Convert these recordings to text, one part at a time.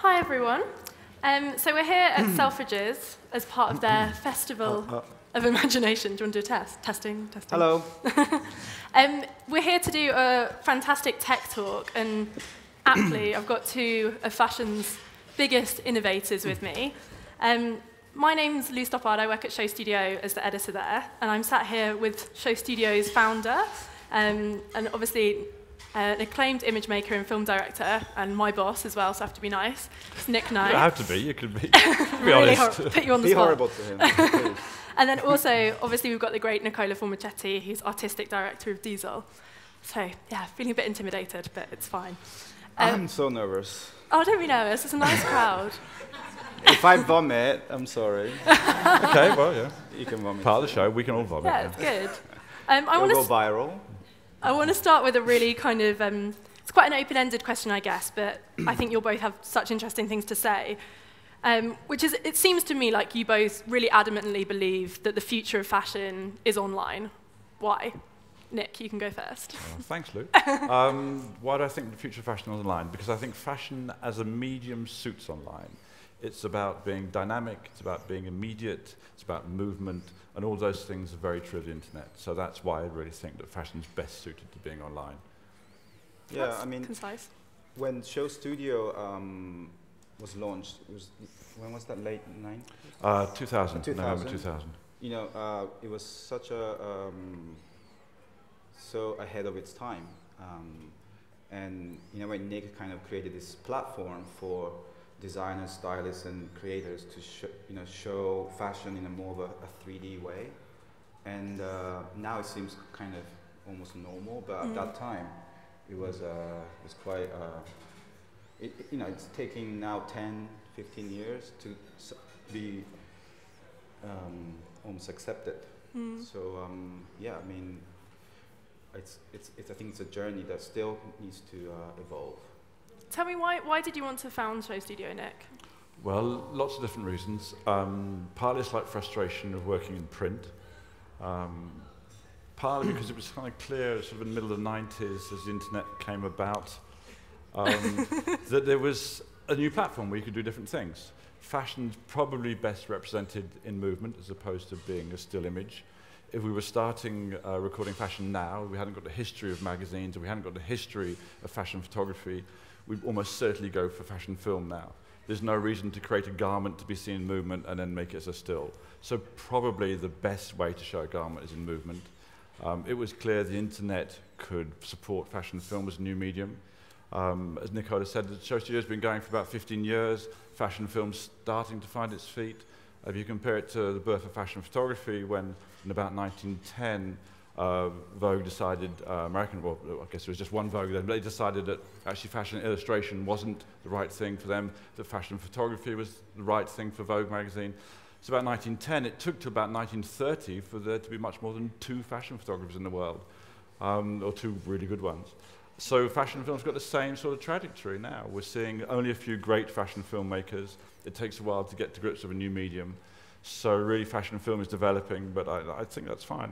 Hi everyone. So we're here at Selfridges as part of their Festival of Imagination. Do you want to do a test? Testing. Hello. We're here to do a fantastic tech talk, and aptly, I've got two of fashion's biggest innovators with me. My name's Lou Stoppard. I work at SHOWstudio as the editor there, and I'm sat here with SHOWstudio's founder, and obviously an acclaimed image maker and film director, and my boss as well, so I have to be nice. It's Nick Knight. You have to be. You could be. Be really honest. Put you on the Be spot. horrible to him. And then also, obviously, we've got the great Nicola Formichetti, who's artistic director of Diesel. So, yeah, feeling a bit intimidated, but it's fine. I'm so nervous. Oh, don't be nervous. It's a nice crowd. If I vomit, I'm sorry. Okay, well, yeah. You can vomit. Part of the show, we can all vomit. Yeah, it's good. It'll go viral. I want to start with a really kind of, it's quite an open-ended question, I guess, but I think you'll both have such interesting things to say, which is, it seems to me like you both really adamantly believe that the future of fashion is online. Why? Nick, you can go first. Thanks, Lou. Why do I think the future of fashion is online? Because I think fashion as a medium suits online. It's about being dynamic, it's about being immediate, it's about movement, and all those things are very true of the internet. So that's why I really think that fashion's best suited to being online. Yeah, That's I mean, concise. when SHOWstudio was launched, when was that, late 90s? 2000, 2000. November 2000. You know, it was such a, so ahead of its time. And in a way, Nick kind of created this platform for designers, stylists, and creators to show fashion in a more of a 3D way. And now it seems kind of almost normal, but at that time, it was quite, it's taking now 10, 15 years to be almost accepted. So yeah, I mean, I think it's a journey that still needs to evolve. Tell me, why did you want to found SHOWstudio, Nick? Well, lots of different reasons. Partly it's like frustration of working in print. Partly because it was kind of clear, sort of in the middle of the 90s, as the internet came about, that there was a new platform where you could do different things. Fashion's probably best represented in movement as opposed to being a still image. If we were starting recording fashion now, we hadn't got the history of magazines, or we hadn't got the history of fashion photography, we'd almost certainly go for fashion film now. There's no reason to create a garment to be seen in movement and then make it as a still. So probably the best way to show a garment is in movement. It was clear the internet could support fashion film as a new medium. As Nicola said, the SHOWstudio has been going for about 15 years. Fashion film's starting to find its feet. If you compare it to the birth of fashion photography, when in about 1910, Vogue decided, well, I guess there was just one Vogue then, but they decided that actually fashion illustration wasn't the right thing for them, that fashion photography was the right thing for Vogue magazine. It's about 1910. It took to about 1930 for there to be much more than 2 fashion photographers in the world, or 2 really good ones. So fashion film's got the same sort of trajectory now. We're seeing only a few great fashion filmmakers. It takes a while to get to grips with a new medium. So really fashion film is developing, but I think that's fine.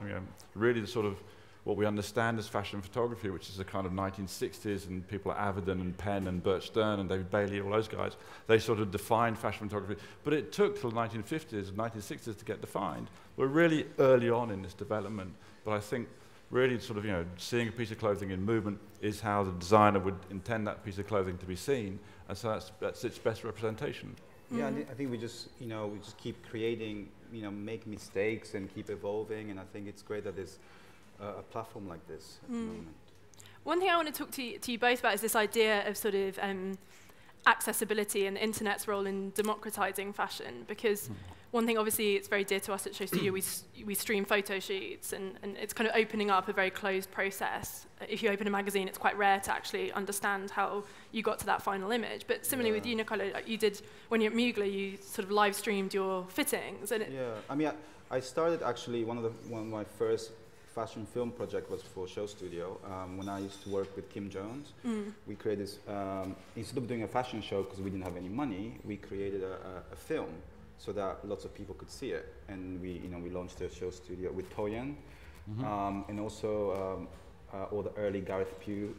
Really the sort of what we understand as fashion photography, which is the kind of 1960s, and people like Avedon and Penn and Burt Stern and David Bailey, all those guys, they sort of defined fashion photography. But it took till the 1950s and 1960s to get defined. We're really early on in this development, but I think really sort of, seeing a piece of clothing in movement is how the designer would intend that piece of clothing to be seen, and so that's its best representation. Yeah, I think we just keep creating, make mistakes and keep evolving, and I think it's great that there's a platform like this at the moment. One thing I want to talk to you both about is this idea of sort of accessibility and the internet's role in democratizing fashion, because one thing obviously it's very dear to us at SHOWstudio, we stream photo shoots, and it's kind of opening up a very closed process. If you open a magazine, it's quite rare to actually understand how you got to that final image. But similarly with you, Nicola, you did, when you're at Mugler, you sort of live streamed your fittings. And I mean, I started actually, one of my first fashion film project was for SHOWstudio. When I used to work with Kim Jones, we created this, instead of doing a fashion show because we didn't have any money, we created a film so that lots of people could see it. And we launched the SHOWstudio with Toyin, and also all the early Gareth Pugh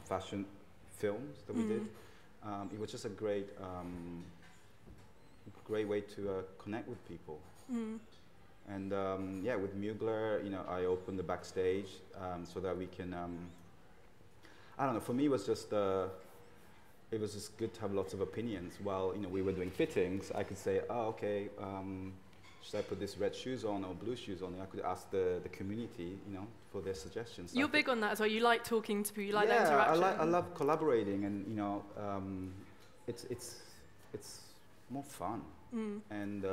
fashion films that we did. it was just a great great way to connect with people. And yeah, with Mugler, you know, I opened the backstage so that we can. I don't know. For me, it was just good to have lots of opinions. While, you know, we were doing fittings, I could say, oh, okay, should I put this red shoes on or blue shoes on? I could ask the community, you know, for their suggestions. You're big on that as well. You like talking to people. You like that interaction. Yeah, I love collaborating, and you know, it's more fun. And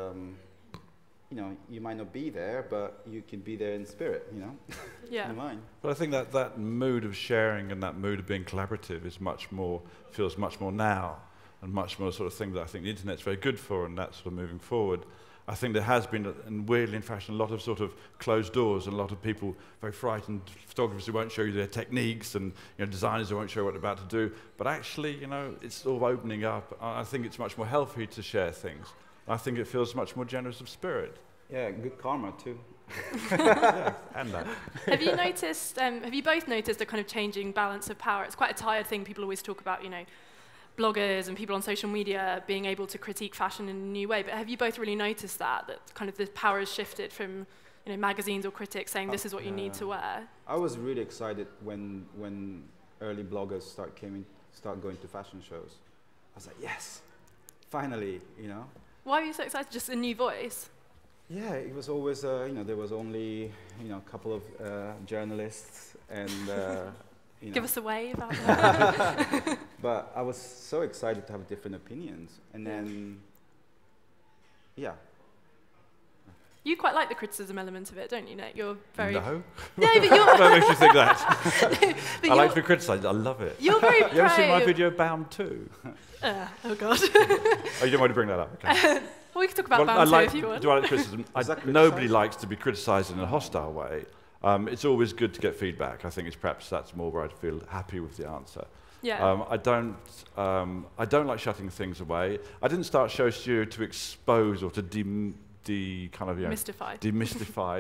you know, you might not be there, but you can be there in spirit, you know, yeah. in mind. But I think that mood of sharing and that mood of being collaborative is feels much more now, and much more sort of thing that I think the internet's very good for, and that's sort of moving forward. I think there has been, and weirdly in fashion, a lot of sort of closed doors, and a lot of people very frightened, photographers who won't show you their techniques, and, you know, designers who won't show what they're about to do. But actually, you know, it's sort of opening up. I think it's much more healthy to share things. I think it feels much more generous of spirit. Yeah, good karma too. Yeah, and that. Have you noticed, have you both noticed a kind of changing balance of power? It's quite a tired thing. People always talk about, you know, bloggers and people on social media being able to critique fashion in a new way. But have you both really noticed that kind of the power has shifted from, you know, magazines or critics saying this is what you need to wear? I was really excited when early bloggers start going to fashion shows. I was like, yes, finally, you know. Why were you so excited? Just a new voice? Yeah, it was always, you know, there was only, you know, a couple of journalists and, you know. Give us a wave about that. But I was so excited to have different opinions. And then, yeah. You quite like the criticism element of it, don't you, Nick? You're very... No. No, but you're... What makes you think that? I like to be criticised. I love it. You're very You ever seen my video Bound 2? Oh, God. Oh, you don't want to bring that up? Okay. Well, we can talk about Bound 2 if you want. Do I like criticism? Nobody likes to be criticised in a hostile way. It's always good to get feedback. I think that's more where I'd feel happy with the answer. Yeah. I don't like shutting things away. I didn't start SHOWstudio to expose or to demystify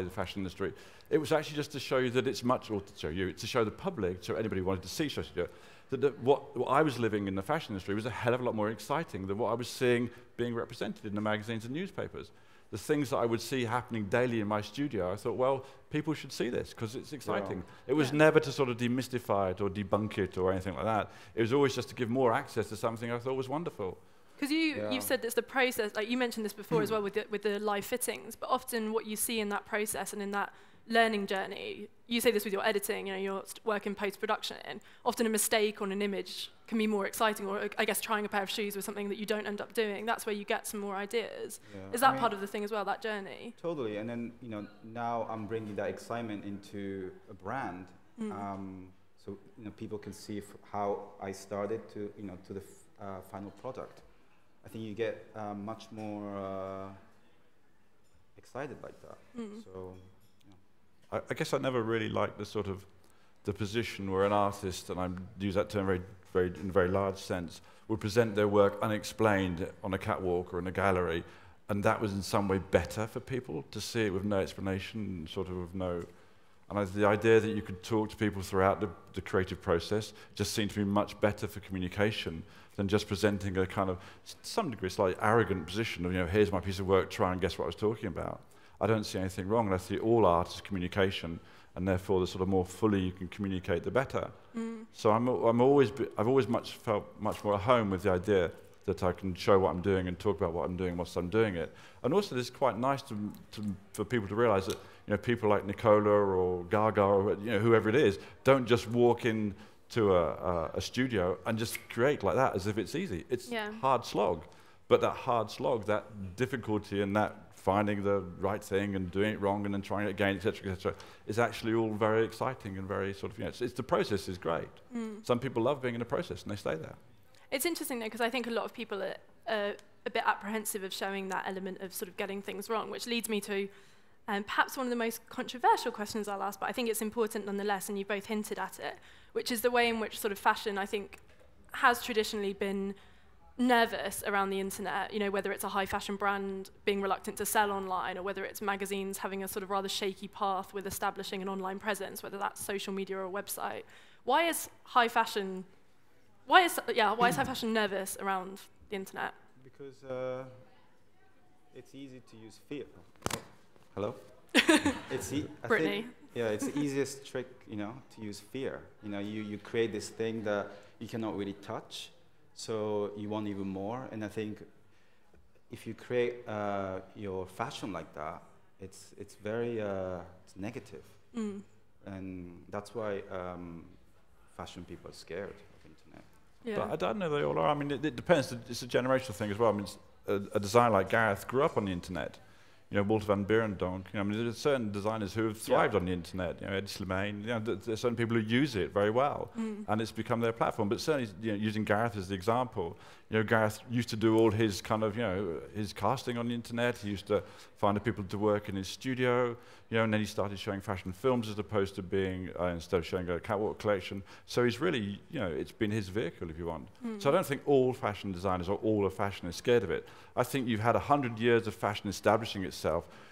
the fashion industry. It was actually just to show you that it's much, or to show you, to show the public, so anybody who wanted to see SHOWstudio, that what I was living in the fashion industry was a hell of a lot more exciting than what I was seeing being represented in the magazines and newspapers. The things that I would see happening daily in my studio, I thought, well, people should see this because it's exciting. Yeah. It was never to sort of demystify it or debunk it or anything like that. It was always just to give more access to something I thought was wonderful. Because you've said it's the process, like you mentioned this before as well with the live fittings, but often what you see in that process and in that learning journey, you say this with your editing, you know, your work in post-production, often a mistake on an image can be more exciting, or I guess trying a pair of shoes with something that you don't end up doing, that's where you get some more ideas. Yeah. Is that part of the thing as well, that journey? Totally, and then, you know, now I'm bringing that excitement into a brand, so, you know, people can see how I started to, you know, to the final product. I think you get much more excited like that. So, yeah. I guess I never really liked the position where an artist, and I use that term in a very large sense, would present their work unexplained on a catwalk or in a gallery, and that was in some way better for people to see it with no explanation, and the idea that you could talk to people throughout the creative process just seemed to be much better for communication than just presenting a kind of, to some degree, slightly arrogant position of, you know, here's my piece of work, try and guess what I was talking about. I don't see anything wrong, and I see all art as communication, and therefore the sort of more fully you can communicate, the better. So I've always felt much more at home with the idea that I can show what I'm doing and talk about what I'm doing whilst I'm doing it. And also it's quite nice for people to realise that, you know, people like Nicola or Gaga or, you know, whoever it is, don't just walk in to a studio and just create like that as if it's easy. It's hard slog, but that hard slog, that difficulty and that finding the right thing and doing it wrong and then trying it again, etc., is actually all very exciting and very sort of, you know, it's the process is great. Some people love being in the process and they stay there. It's interesting though, because I think a lot of people are a bit apprehensive of showing that element of sort of getting things wrong, which leads me to perhaps one of the most controversial questions I'll ask, but I think it's important nonetheless, and you both hinted at it, which is the way in which sort of fashion, I think, has traditionally been nervous around the internet, you know, whether it's a high fashion brand being reluctant to sell online, or whether it's magazines having a sort of rather shaky path with establishing an online presence, whether that's social media or a website. Why is high fashion why is high fashion nervous around the internet? Because it's easy to use fear. Oh, hello? Brittany. It's the easiest trick, to use fear. You create this thing that you cannot really touch, so you want even more. And I think if you create your fashion like that, it's very it's negative. And that's why fashion people are scared of internet. Yeah. But I don't know they all are. I mean, it depends. It's a generational thing as well. I mean, a designer like Gareth grew up on the internet. Walter van Beirendonk. I mean, there's certain designers who have thrived on the internet. Eddie Slimane. There's certain people who use it very well, and it's become their platform. But certainly, using Gareth as the example, Gareth used to do all his kind of, his casting on the internet. He used to find the people to work in his studio, and then he started showing fashion films as opposed to being instead of showing a catwalk collection. So he's really, it's been his vehicle, if you want. So I don't think all fashion designers or all of fashion is scared of it. I think you've had 100 years of fashion establishing itself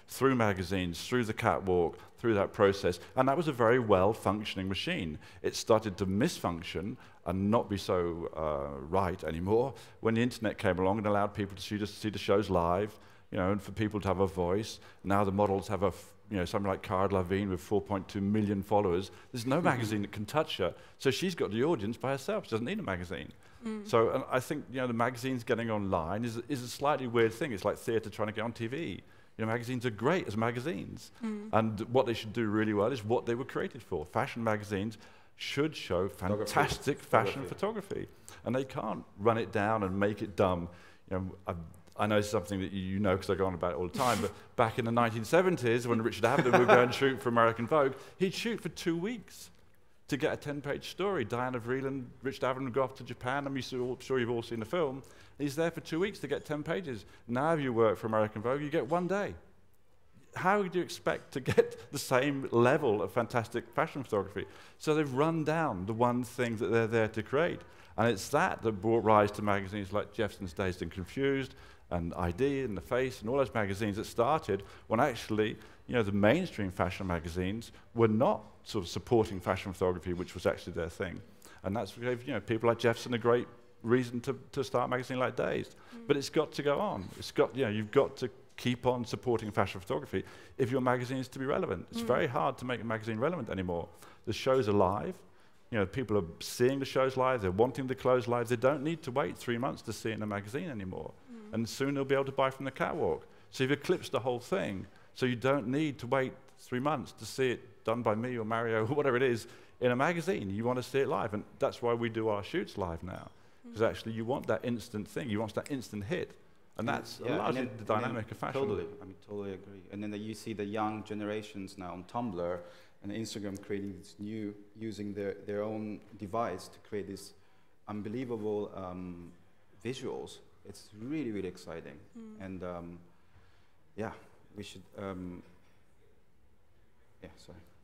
through magazines, through the catwalk, through that process, and that was a very well-functioning machine. It started to misfunction and not be so right anymore when the internet came along and allowed people to see the shows live, and for people to have a voice. Now the models have something like Cara Delevingne with 4.2 million followers. There's no magazine that can touch her, so she's got the audience by herself. She doesn't need a magazine. So I think the magazines getting online is a slightly weird thing. It's like theatre trying to get on TV. Magazines are great as magazines, and what they should do really well is what they were created for. Fashion magazines should show fantastic fashion photography, and they can't run it down and make it dumb. I know something that you know because I go on about it all the time, but back in the 1970s when Richard Avedon would go and shoot for American Vogue, he'd shoot for 2 weeks to get a 10-page story. Diana Vreeland, Richard Avedon would go off to Japan. I'm sure you've all seen the film. He's there for 2 weeks to get 10 pages. Now if you work for American Vogue, you get 1 day. How would you expect to get the same level of fantastic fashion photography? So they've run down the one thing that they're there to create. And it's that brought rise to magazines like Jefferson's Dazed and Confused, and ID and The Face and all those magazines that started when actually, the mainstream fashion magazines were not sort of supporting fashion photography, which was actually their thing. And that's what gave, people like Jefferson a great reason to start a magazine like Dazed. But it's got to go on. It's got, you've got to keep on supporting fashion photography if your magazine is to be relevant. It's very hard to make a magazine relevant anymore. The shows are live. People are seeing the shows live. They're wanting the clothes live. They don't need to wait 3 months to see it in a magazine anymore. And soon they'll be able to buy from the catwalk. So you've eclipsed the whole thing. So you don't need to wait 3 months to see it done by me or Mario or whatever it is in a magazine. You want to see it live. And that's why we do our shoots live now. Because actually you want that instant thing. You want that instant hit. And that's largely the dynamic of fashion. Totally agree. And then you see the young generations now on Tumblr and Instagram creating this new, using their own device to create these unbelievable visuals. It's really, really exciting. And we should, sorry.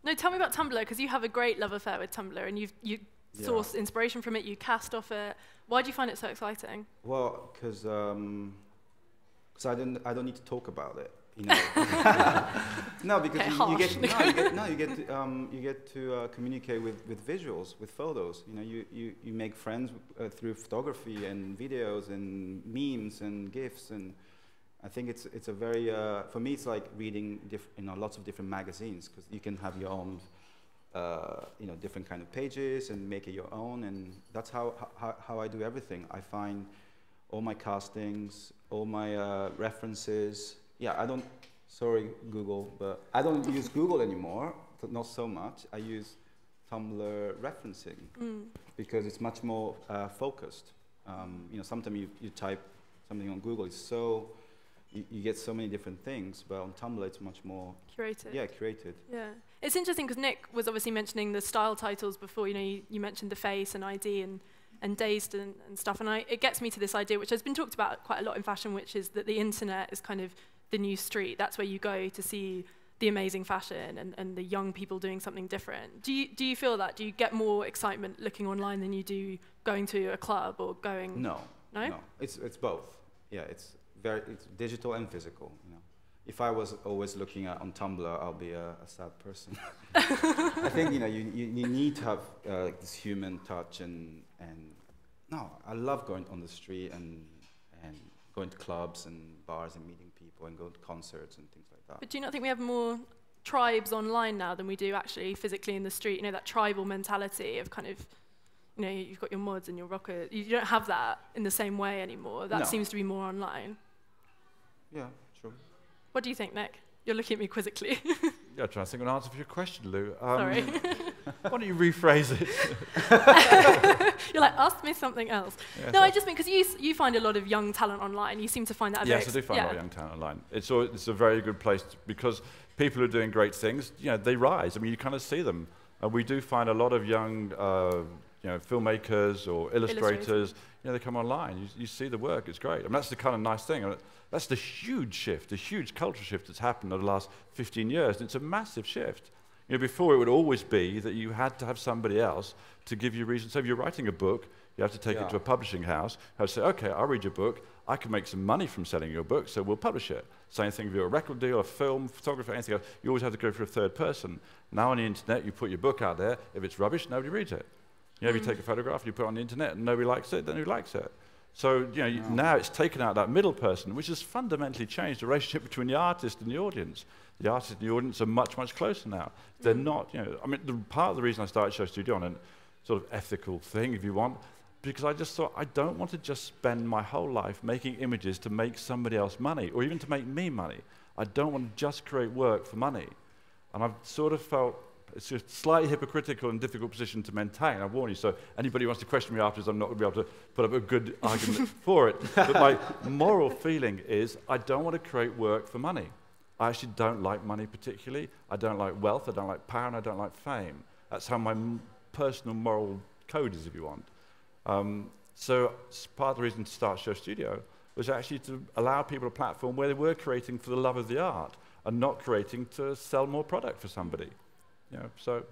No, tell me about Tumblr, because you have a great love affair with Tumblr, and you source inspiration from it, you cast off it. Why do you find it so exciting? Well, because I don't need to talk about it. No, because you get to communicate with visuals, with photos. You make friends through photography and videos and memes and GIFs, and I think it's a very for me it's like reading lots of different magazines, because you can have your own different kind of pages and make it your own, and that's how I do everything. I find all my castings, all my references. Sorry Google, but I don't use Google anymore, not so much. I use Tumblr referencing because it's much more focused. Sometimes you type something on Google, it's so, you get so many different things, but on Tumblr it's much more curated. Yeah, curated. Yeah, it's interesting because Nick was obviously mentioning the style titles before. You mentioned The Face and ID and Dazed and stuff, and it gets me to this idea, which has been talked about quite a lot in fashion, which is that the internet is kind of the new street. That's where you go to see the amazing fashion and the young people doing something different. Do you feel that? Do you get more excitement looking online than you do going to a club or going? No. It's both. Yeah, it's digital and physical. If I was always looking on Tumblr, I'll be a sad person. I think you need to have this human touch and no, I love going on the street and going to clubs and bars and meeting people and going to concerts and things like that. But do you not think we have more tribes online now than we do actually physically in the street? You know, that tribal mentality of kind of, you know, you've got your mods and your rockers. You don't have that in the same way anymore. That seems to be more online. Yeah, true. What do you think, Nick? You're looking at me quizzically. Yeah, trying to think of an answer for your question, Lou. Sorry. Why don't you rephrase it? You're like, ask me something else. Yeah, no, I just mean, because you find a lot of young talent online. You seem to find that Yes, I do find a lot of young talent online. It's a very good place because people who are doing great things, you know, they rise. I mean, you kind of see them. And we do find a lot of young you know, filmmakers or illustrators, you know, they come online. You see the work, it's great. I mean, that's the kind of nice thing. I mean, that's the huge shift, the huge cultural shift that's happened over the last 15 years. And it's a massive shift. You know, before it would always be that you had to have somebody else to give you reason. So if you're writing a book, you have to take it to a publishing house. You have to say, okay, I'll read your book. I can make some money from selling your book, so we'll publish it. Same thing if you're a record deal, a film, photographer, anything else. You always have to go for a third person. Now on the internet, you put your book out there. If it's rubbish, nobody reads it. You know, if you take a photograph and you put it on the internet and nobody likes it, then who likes it? So, you know, now it's taken out that middle person, which has fundamentally changed the relationship between the artist and the audience. The artist and the audience are much, much closer now. They're not, you know, I mean, part of the reason I started SHOWstudio on a sort of ethical thing, if you want, because I just thought I don't want to just spend my whole life making images to make somebody else money, or even to make me money. I don't want to just create work for money. And I've sort of felt it's a slightly hypocritical and difficult position to maintain, I warn you. So anybody who wants to question me afterwards, I'm not going to be able to put up a good argument for it. But my moral feeling is I don't want to create work for money. I actually don't like money particularly. I don't like wealth, I don't like power, and I don't like fame. That's how my personal moral code is, if you want. So part of the reason to start SHOWstudio was actually to allow people a platform where they were creating for the love of the art and not creating to sell more product for somebody. You know, so,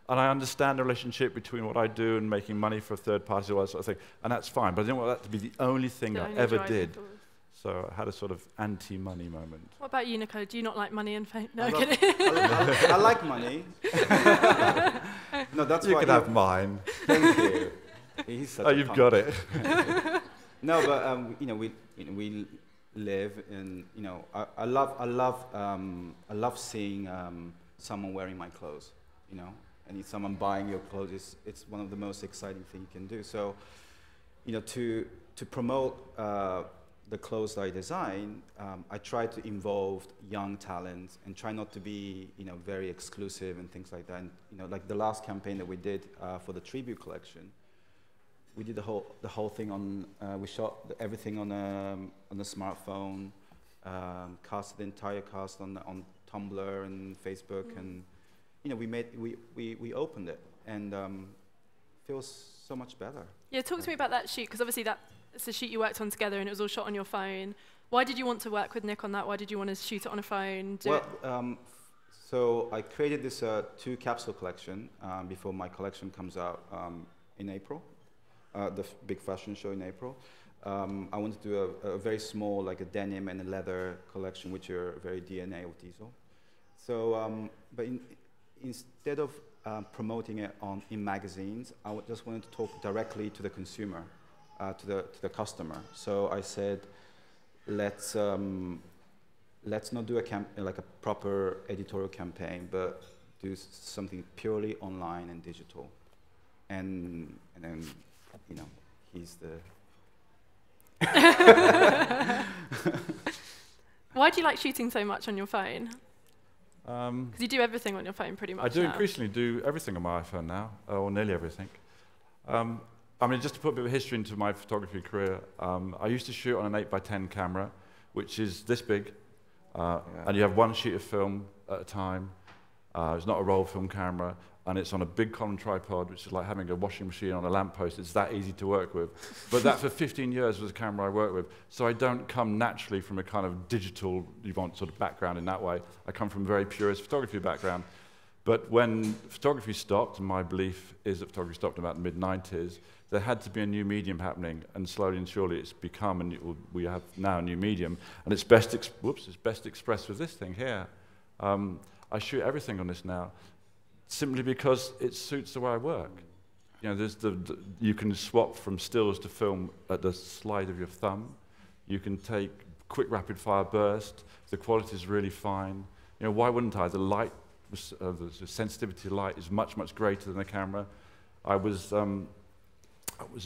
and I understand the relationship between what I do and making money for a third party, all that sort of thing, and that's fine. But I didn't want that to be the only thing I ever did. So I had a sort of anti-money moment. What about you, Nicola? Do you not like money and fame? No, I like money. No, that's you why can have mine. Thank you. He's such a you've punk. got it. No, but you know, we live in, you know, I love seeing someone wearing my clothes, you know, and if someone buying your clothes, it's one of the most exciting things you can do. So, you know, to promote the clothes that I design, I try to involve young talent and try not to be, you know, very exclusive and things like that. And, you know, like the last campaign that we did for the tribute collection, we did the whole thing on. We shot everything on the smartphone, cast the entire cast on Tumblr and Facebook, and you know, we opened it, and feels so much better. Yeah, talk to me about that shoot, because obviously it's a shoot you worked on together, and it was all shot on your phone. Why did you want to work with Nick on that? Why did you want to shoot it on a phone? So I created this 2 capsule collection before my collection comes out in April, the big fashion show in April. I wanted to do a very small, like a denim and a leather collection, which are very DNA of Diesel. So, but instead of promoting it in magazines, I just wanted to talk directly to the consumer, to the customer. So I said, let's not do like a proper editorial campaign, but do something purely online and digital. And then, you know, he's the. Why do you like shooting so much on your phone? Because you do everything on your phone pretty much. I do increasingly do everything on my iPhone now, or nearly everything. I mean, just to put a bit of history into my photography career, I used to shoot on an 8x10 camera, which is this big, and you have one sheet of film at a time. It's not a roll film camera, and it's on a big column tripod, which is like having a washing machine on a lamppost. It's that easy to work with. But that for 15 years was a camera I worked with. So I don't come naturally from a kind of digital, you want sort of background in that way. I come from a very purist photography background. But when photography stopped, and my belief is that photography stopped in about the mid-90s, there had to be a new medium happening, and slowly and surely it's become, and we have now a new medium, and it's best expressed with this thing here. I shoot everything on this now, simply because it suits the way I work. you know, there's you can swap from stills to film at the slide of your thumb. You can take quick rapid-fire burst. The quality is really fine. You know, why wouldn't I? The light, the sensitivity of light is much, much greater than the camera. I was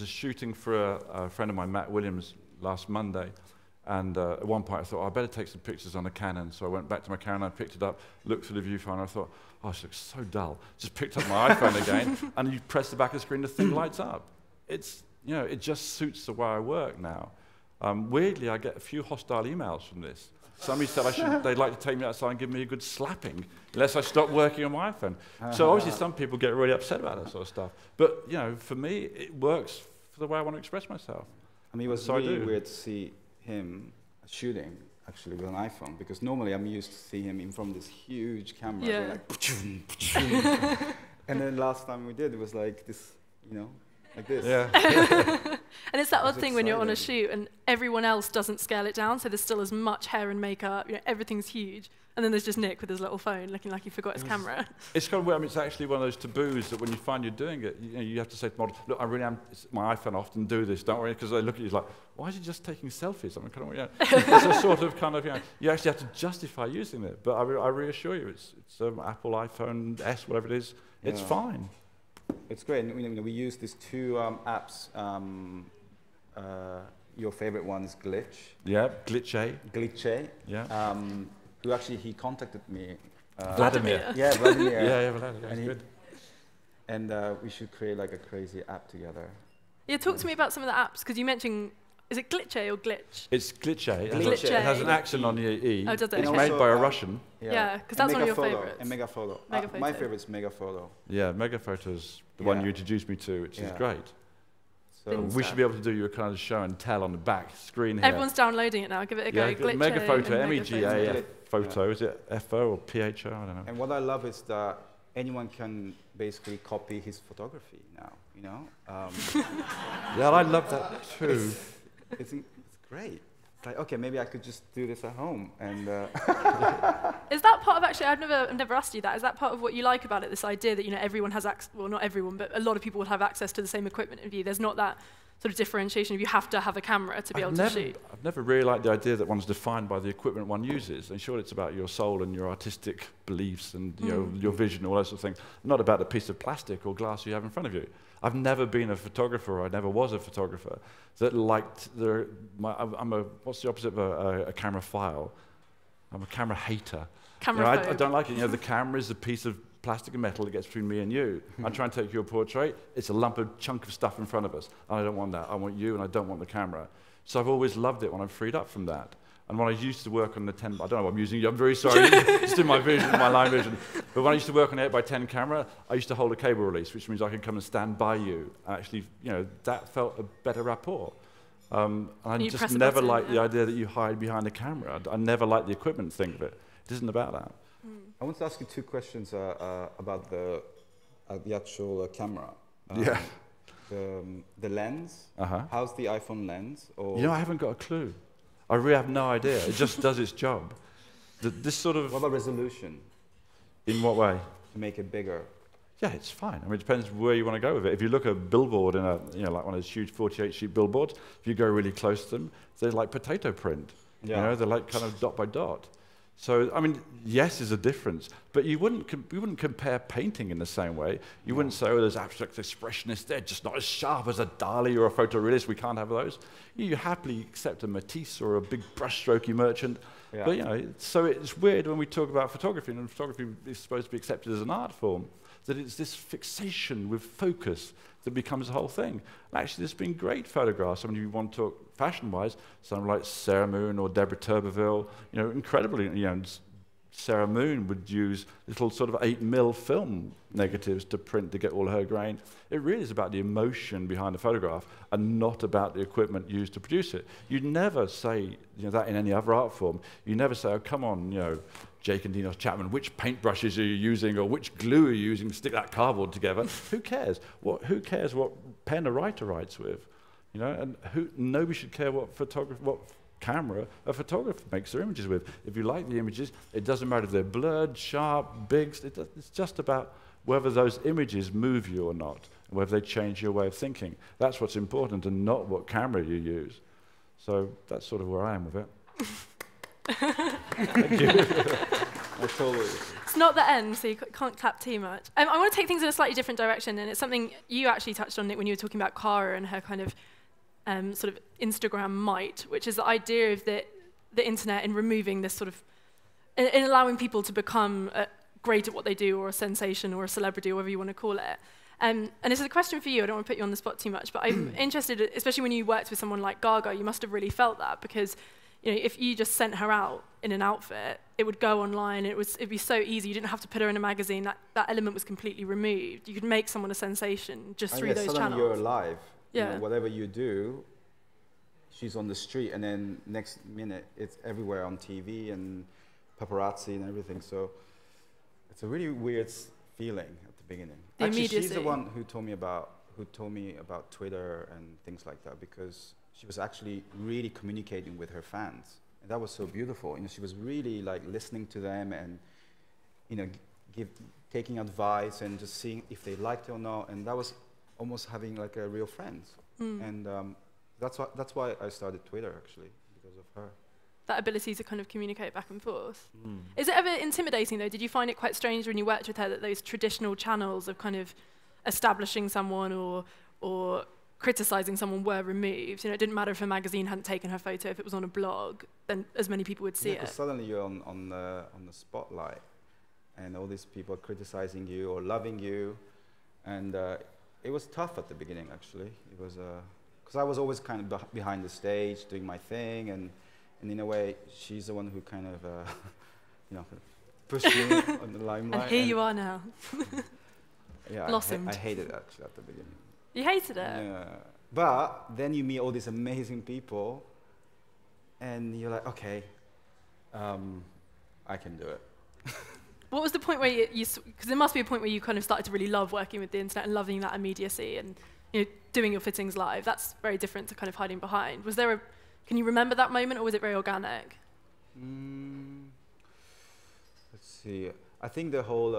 shooting for a friend of mine, Matt Williams, last Monday, and at one point I thought, I better take some pictures on a Canon. So I went back to my Canon, I picked it up, looked through the viewfinder, I thought, oh, this looks so dull. Just picked up my iPhone again, and you press the back of the screen, the thing lights up. It's, you know, it just suits the way I work now. Weirdly, I get a few hostile emails from this. Somebody said they'd like to take me outside and give me a good slapping, unless I stop working on my iPhone. So obviously some people get really upset about that sort of stuff. But, you know, for me, it works for the way I want to express myself. I mean, it was really weird to see him shooting, actually, with an iPhone, because normally I'm used to see him in front of this huge camera. Yeah. Like, and then last time we did, it was like this, you know, like this. Yeah. And it's that odd thing when you're on a shoot and everyone else doesn't scale it down, so there's still as much hair and makeup, you know, everything's huge. And then there's just Nick with his little phone looking like he forgot his camera. It's kind of weird. I mean, it's actually one of those taboos that when you find you're doing it, you know, you have to say to models, look, I really am, my iPhone, I often do this, don't worry, because they look at you like, why is he just taking selfies? I mean, kind of, you know, it's a sort of kind of, you know, you actually have to justify using it. But I reassure you, it's Apple iPhone S, whatever it is, it's fine. It's great. And, you know, we use these two apps. Your favorite one is Glitch. Yeah, Glitch-A. Glitch-A. Yeah. Who actually, he contacted me. Vladimir. Yeah, Vladimir. yeah, Vladimir. And good. And we should create like a crazy app together. Yeah, talk to me about some of the apps, because you mentioned, is it Glitch-A or Glitch? It's Glitch-A. Glitch-A. It has an accent on the E. Oh, does it? It's Okay. made by a Russian. Yeah, because that's one of your favorites. And Megaphoto. Megaphoto. My favorite is Megaphoto. Yeah, Megaphoto is the one you introduced me to, which is great. So we should be able to do you a kind of show and tell on the back screen here. Everyone's downloading it now. Give it a go. Glitch-A. Megaphoto, Megaphoto. MEGA photo. Is it FO or PHO? I don't know. And what I love is that anyone can basically copy his photography now, you know? Yeah, I love that too. It's great. It's like, okay, maybe I could just do this at home. And is that part of, actually, I've never asked you that, is that part of what you like about it, this idea that, you know, everyone has access, well, not everyone, but a lot of people will have access to the same equipment in view? There's not that sort of differentiation of you have to have a camera to be able to shoot. I've never really liked the idea that one's defined by the equipment one uses. And sure, it's about your soul and your artistic beliefs and you know, your vision, all those sort of things. Not about the piece of plastic or glass you have in front of you. I've never been a photographer, or I never was a photographer, that liked what's the opposite of a camera file? I'm a camera hater. I don't like it. You know, the camera is a piece of plastic and metal that gets between me and you. I try and take your portrait. It's a chunk of stuff in front of us. And I don't want that. I want you, and I don't want the camera. So I've always loved it when I'm freed up from that. And when I used to work on the 10, I don't know what I'm using, I'm very sorry, it's in my vision, my line vision. But when I used to work on the 8x10 camera, I used to hold a cable release, which means I could come and stand by you. Actually, you know, that felt a better rapport. And I just never liked the idea that you hide behind the camera. I never liked the equipment thing of it. It isn't about that. I want to ask you two questions about the actual camera. The lens. How's the iPhone lens? Or you know, I haven't got a clue. I really have no idea. It just does its job. This sort of. What about resolution? In what way? To make it bigger. Yeah, it's fine. I mean, it depends where you want to go with it. If you look at a billboard in like one of those huge 48-sheet billboards, if you go really close to them, they're like potato print. Yeah. You know, they're like kind of dot by dot. So, I mean, yes, there's a difference, but you wouldn't compare painting in the same way. You wouldn't say, oh, there's abstract expressionists, they're just not as sharp as a Dali or a photorealist, we can't have those. You happily accept a Matisse or a big brushstrokey merchant. Yeah. But, you know, so it's weird when we talk about photography, and photography is supposed to be accepted as an art form, that it's this fixation with focus that becomes the whole thing. And actually, there's been great photographs. I mean, if you want to talk fashion-wise, someone like Sarah Moon or Deborah Turbeville, you know, incredibly, you know, Sarah Moon would use little sort of 8mm film negatives to print to get all her grain. It really is about the emotion behind the photograph and not about the equipment used to produce it. You'd never say, you know, that in any other art form. You never say, oh, come on, you know, Jake and Dinos Chapman, which paintbrushes are you using or which glue are you using to stick that cardboard together? Who cares? Who cares what pen a writer writes with? You know, and nobody should care what camera a photographer makes their images with. If you like the images, it doesn't matter if they're blurred, sharp, big. It's just about whether those images move you or not, whether they change your way of thinking. That's what's important, and not what camera you use. So that's sort of where I am with it. Thank you. Totally. It's not the end, so you can't clap too much. I want to take things in a slightly different direction, and it's something you actually touched on, Nick, when you were talking about Cara and her kind of sort of Instagram might, which is the idea of the internet in removing this sort of, in allowing people to become great at what they do, or a sensation, or a celebrity, or whatever you want to call it. And this is a question for you. I don't want to put you on the spot too much, but I'm interested, especially when you worked with someone like Gaga, you must have really felt that, because if you just sent her out in an outfit, it would go online. It'd be so easy. You didn't have to put her in a magazine. That element was completely removed. You could make someone a sensation just through those channels. You're alive. Yeah. Whatever you do, she's on the street, and then next minute it's everywhere on TV and paparazzi and everything. So it's a really weird feeling at the beginning. Actually, she's the one who told me about Twitter and things like that, because she was actually really communicating with her fans, and that was so beautiful. She was really like listening to them, and taking advice and just seeing if they liked it or not, and that was almost having like a real friend. And that's why I started Twitter, actually, because of her. That ability to kind of communicate back and forth. Is it ever intimidating though? Did you find it quite strange when you worked with her that those traditional channels of kind of establishing someone or criticizing someone were removed? It didn't matter if a magazine hadn't taken her photo. If it was on a blog, then as many people would see it. Because suddenly you're on the spotlight, and all these people are criticizing you or loving you, and it was tough at the beginning. Actually, it was because I was always kind of behind the stage doing my thing, and in a way, she's the one who kind of pushed me on the limelight. And here you are now. Yeah, blossomed. I hated it actually at the beginning. You hated it? Yeah. But then you meet all these amazing people, and you're like, okay, I can do it. What was the point where because there must be a point where you kind of started to really love working with the internet and loving that immediacy and doing your fittings live. That's very different to kind of hiding behind. Was there can you remember that moment, or was it very organic? Let's see. I think the whole,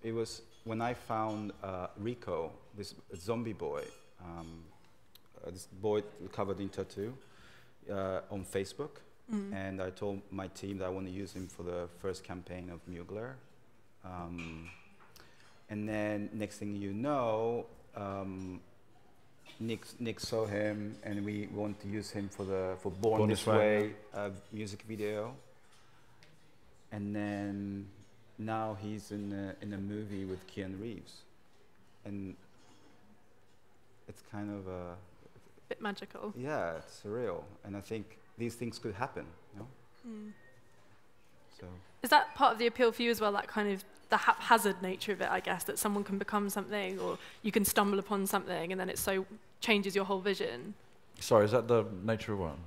it was when I found Rico, this zombie boy, this boy covered in tattoo, on Facebook. And I told my team that I want to use him for the first campaign of Mugler. And then next thing you know, Nick saw him, and we want to use him for Born This Way music video. And then now he's in a movie with Keanu Reeves, and it's kind of a bit magical. Yeah, it's surreal, and I think these things could happen. So is that part of the appeal for you as well? That kind of the haphazard nature of it, I guess, that someone can become something, or you can stumble upon something, and then it so changes your whole vision. Sorry, is that the nature of what?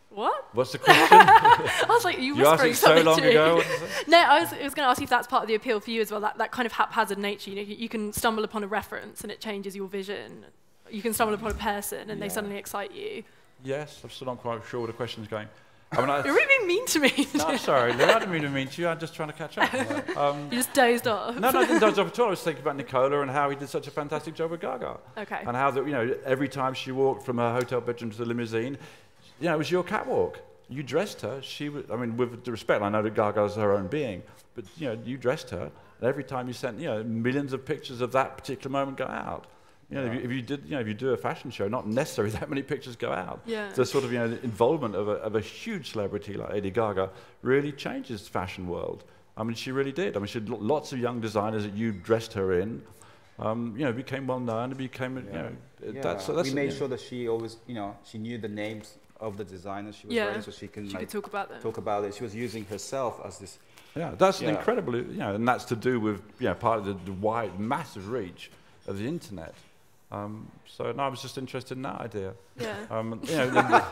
What? What's the question? I was like, you asked it so long ago. No, I was going to ask you if that's part of the appeal for you as well, that kind of haphazard nature. You can stumble upon a reference and it changes your vision. You can stumble upon a person and they suddenly excite you. Yes, I'm still not quite sure where the question's going. You're really being mean to me. No, sorry, Lou, I didn't mean to be mean to you. I'm just trying to catch up. You just dozed off. No, I didn't doze off at all. I was thinking about Nicola and how he did such a fantastic job with Gaga. Okay. And how every time she walked from her hotel bedroom to the limousine, it was your catwalk. You dressed her. She was, with the respect, I know that Gaga's her own being, but you dressed her, and every time you sent millions of pictures of that particular moment go out. If you do a fashion show, not necessarily that many pictures go out. Yeah. The sort of the involvement of a huge celebrity like Lady Gaga really changes the fashion world. She really did. She had lots of young designers that you dressed her in. Became well known. It became we made sure that she always she knew the names of the designers she was wearing, so she could talk about them. Talk about it. She was using herself as this. Yeah, that's incredible. And that's to do with part of the wide, massive reach of the internet. I was just interested in that idea. Yeah.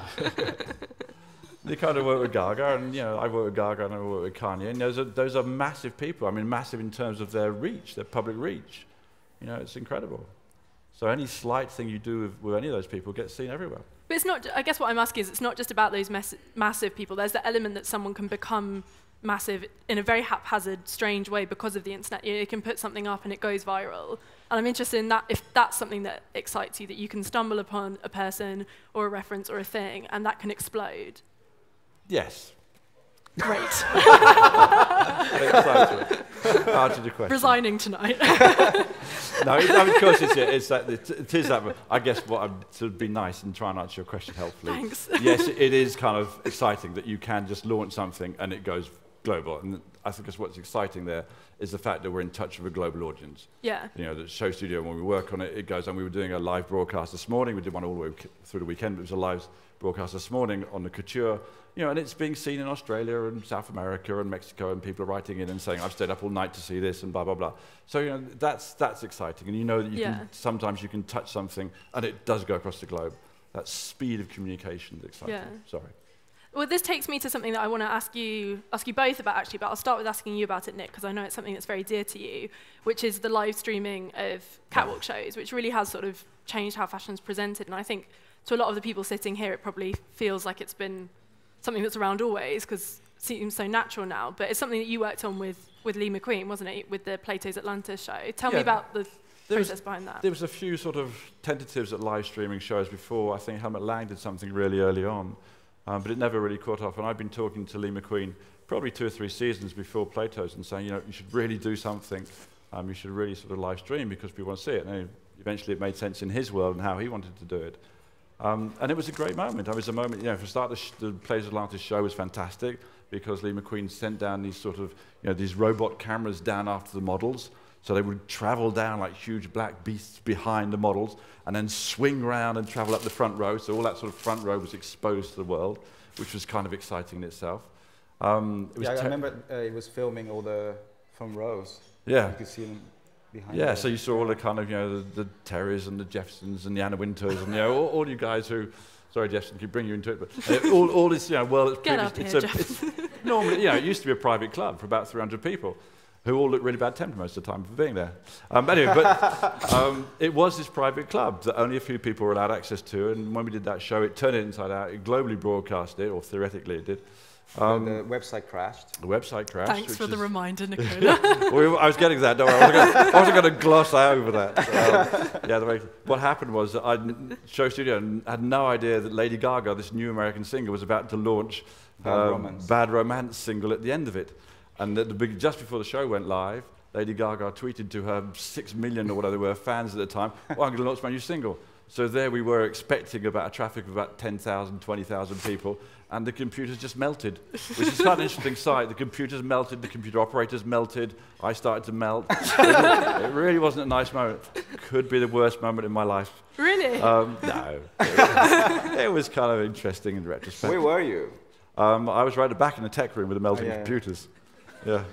They kind of work with Gaga, and I work with Gaga and I work with Kanye, and those are massive people. Massive in terms of their reach, their public reach. It's incredible. So any slight thing you do with any of those people gets seen everywhere. But it's not. I guess what I'm asking is, it's not just about those massive people. There's the element that someone can become massive in a very haphazard, strange way because of the internet. You can put something up and it goes viral. And I'm interested in that, if that's something that excites you, that you can stumble upon a person or a reference or a thing, and that can explode. Yes. Great. Answered your question. Resigning tonight. No, of course it is that. But I guess what I'm to be nice and try and answer your question helpfully. Thanks. Yes, it is kind of exciting that you can just launch something and it goes global. And I think that's what's exciting there is the fact that we're in touch with a global audience. Yeah. You know, the SHOWstudio, when we work on it, it goes on. We were doing a live broadcast this morning. We did one all the way through the weekend, but it was a live broadcast this morning on the couture. You know, and it's being seen in Australia and South America and Mexico, and people are writing in and saying, I've stayed up all night to see this, and blah, blah, blah. So, you know, that's exciting. And you know that you can, sometimes you can touch something, and it does go across the globe. That speed of communication is exciting. Yeah. Sorry. Well, this takes me to something that I want to ask you both about, actually, but I'll start with asking you about it, Nick, because I know it's something that's very dear to you, which is the live streaming of catwalk shows, which really has sort of changed how fashion's presented. And I think to a lot of the people sitting here, it probably feels like it's been something that's around always, because it seems so natural now. But it's something that you worked on with Lee McQueen, wasn't it, with the Plato's Atlanta show? Tell me about the process behind that. There was a few sort of tentatives at live streaming shows before. I think Helmut Lang did something really early on, but it never really caught off. And I've been talking to Lee McQueen probably 2 or 3 seasons before Plato's and saying, you know, you should really do something. You should really sort of live stream because people want to see it. And eventually it made sense in his world and how he wanted to do it. And it was a great moment. It was a moment, you know, for a start, the Plato's Atlanta show was fantastic because Lee McQueen sent down these sort of, you know, these robot cameras down after the models. So they would travel down like huge black beasts behind the models and then swing around and travel up the front row. So all that sort of front row was exposed to the world, which was kind of exciting in itself. I remember it was filming all the front rows. Yeah. You could see them behind. Yeah, so you saw all the kind of, you know, the Terrys and the Jeffersons and the Anna Winters and, you know, all you guys who, sorry Jefferson, keep bringing you into it, but all this, you know, well, it's normally, you know, it used to be a private club for about 300 people who all looked really bad tempered most of the time for being there. Anyway, but it was this private club that only a few people were allowed access to, and when we did that show, it turned it inside out, it globally broadcast it, or theoretically it did. The website crashed. The website crashed. Thanks for the reminder, Nicola. I was getting to that, don't worry. I wasn't going to gloss over that. What happened was that SHOWstudio had no idea that Lady Gaga, this new American singer, was about to launch Bad Romance single at the end of it. And just before the show went live, Lady Gaga tweeted to her 6 million or whatever they were fans at the time, well, I'm going to launch my new single. So there we were expecting about a traffic of about 10,000, 20,000 people, and the computers just melted, which is quite an interesting sight. The computers melted, the computer operators melted, I started to melt. It really wasn't a nice moment. Could be the worst moment in my life. Really? No. It was kind of interesting in retrospect. Where were you? I was right at the back in the tech room with the melting computers. Yeah.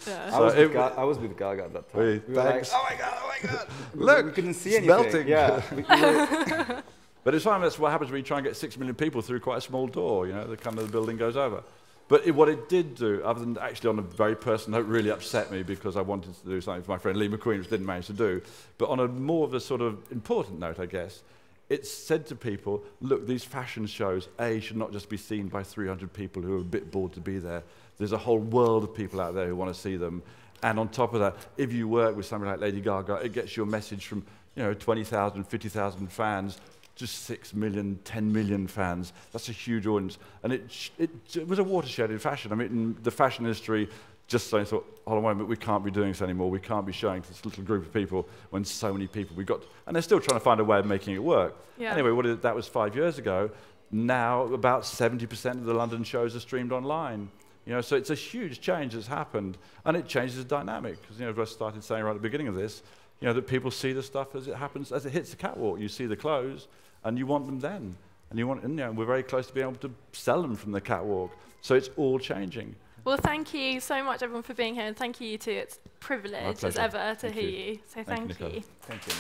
Yeah. So I was with Gaga at that time. We were like, oh my God. Look, we couldn't see anything. Melting. Yeah. But it's fine, that's what happens when you try and get 6 million people through quite a small door, you know, the kind of the building goes over. But what it did do, other than actually on a very personal note, really upset me because I wanted to do something for my friend Lee McQueen, which didn't manage to do. But on a more of a sort of important note, I guess, it said to people, look, these fashion shows, should not just be seen by 300 people who are a bit bored to be there. There's a whole world of people out there who want to see them. And on top of that, if you work with somebody like Lady Gaga, it gets your message from, you know, 20,000, 50,000 fans, just 6 million, 10 million fans. That's a huge audience. And it was a watershed in fashion. I mean, in the fashion industry, just suddenly thought, hold on a moment, we can't be doing this anymore. We can't be showing to this little group of people when so many people we've got. And they're still trying to find a way of making it work. Yeah. Anyway, that was 5 years ago. Now, about 70% of the London shows are streamed online. You know, so it's a huge change that's happened, and it changes the dynamic. Because, you know, as I started saying right at the beginning of this, you know, that people see the stuff as it happens, as it hits the catwalk. You see the clothes, and you want them then. And you know, we're very close to being able to sell them from the catwalk. So it's all changing. Well, thank you so much, everyone, for being here, and thank you, you too. It's a privilege, as ever, to hear you. So thank you. Thank you.